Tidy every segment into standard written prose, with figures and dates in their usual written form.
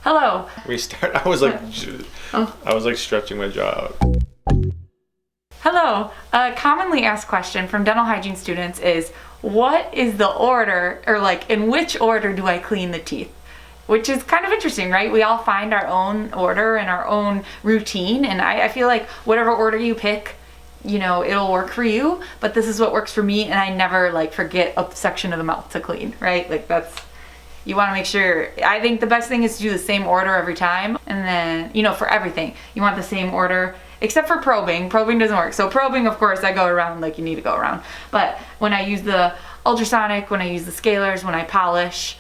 Hello. Restart. I was like stretching my jaw out. Hello. A commonly asked question from dental hygiene students is, what is the order, or like in which order do I clean the teeth? Which is kind of interesting, right? We all find our own order and our own routine, and I feel like whatever order you pick, you know, it'll work for you, but this is what works for me, and I never like forget a section of the mouth to clean, right? Like that's, you want to make sure. I think the best thing is to do the same order every time, and then, you know, for everything you want the same order, except for probing. Probing doesn't work. So probing, of course, I go around like you need to go around, but when I use the ultrasonic, when I use the scalers, when I polish,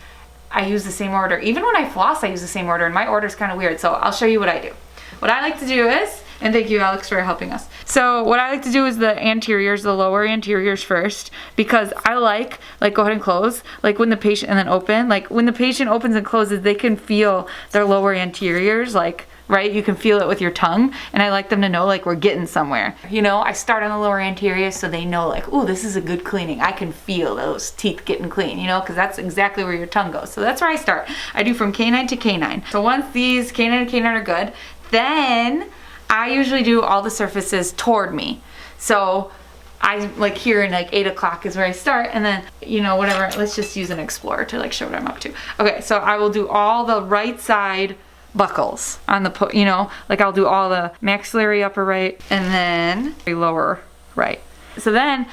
I use the same order. Even when I floss, I use the same order, and my order is kind of weird, so I'll show you what I do. What I like to do is, and thank you, Alex, for helping us. So what I like to do is the anteriors, the lower anteriors first, because I like go ahead and close, like when the patient, and then open. Like when the patient opens and closes, they can feel their lower anteriors, like, right? You can feel it with your tongue, and I like them to know like we're getting somewhere. You know, I start on the lower anteriors so they know like, ooh, this is a good cleaning. I can feel those teeth getting clean, you know, because that's exactly where your tongue goes. So that's where I start. I do from canine to canine. So once these canine and canine are good, then I usually do all the surfaces toward me. So I like here in like 8 o'clock is where I start, and then, you know, whatever, let's just use an Explorer to like show what I'm up to. Okay, so I will do all the right side buckles on the, you know, like I'll do all the maxillary upper right and then lower right. So then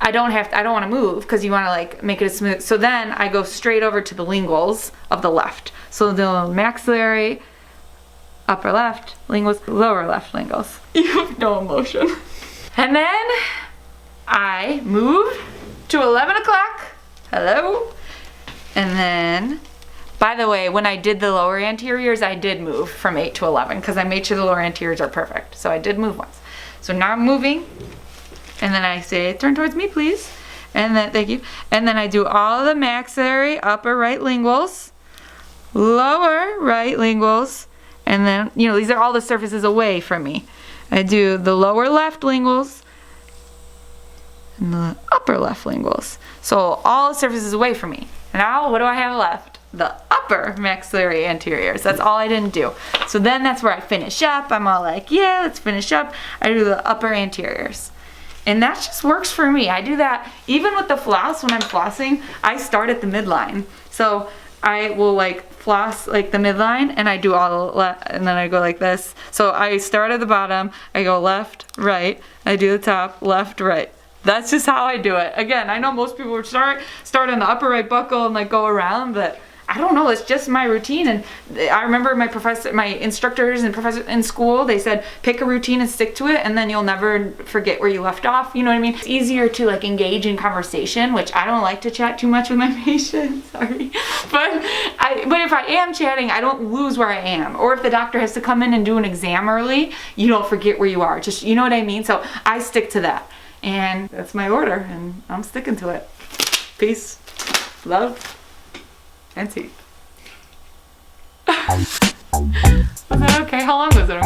I don't want to move because you want to like make it a smooth. So then I go straight over to the linguals of the left. So the maxillary, upper left, linguals, lower left linguals. You have no emotion. And then I move to 11 o'clock. Hello. And then, by the way, when I did the lower anteriors, I did move from 8 to 11 because I made sure the lower anteriors are perfect. So I did move once. So now I'm moving, and then I say, turn towards me, please. And then, thank you. And then I do all the maxillary, upper right linguals, lower right linguals, and then, you know, these are all the surfaces away from me. I do the lower left linguals and the upper left linguals. So all the surfaces away from me. Now, what do I have left? The upper maxillary anteriors. That's all I didn't do. So then that's where I finish up. I'm all like, yeah, let's finish up. I do the upper anteriors. And that just works for me. I do that even with the floss. When I'm flossing, I start at the midline. So I will like floss like the midline, and I do all the and then I go like this. So I start at the bottom, I go left, right, I do the top, left, right. That's just how I do it. Again, I know most people would start on the upper right buckle and like go around, but I don't know, it's just my routine. And I remember my instructors and professors in school, they said, pick a routine and stick to it, and then you'll never forget where you left off. You know what I mean? It's easier to like engage in conversation, which I don't like to chat too much with my patients, sorry. But if I am chatting, I don't lose where I am. Or if the doctor has to come in and do an exam early, you don't forget where you are. Just, you know what I mean? So I stick to that. And that's my order, and I'm sticking to it. Peace, love, and teeth. Was that okay? How long was it?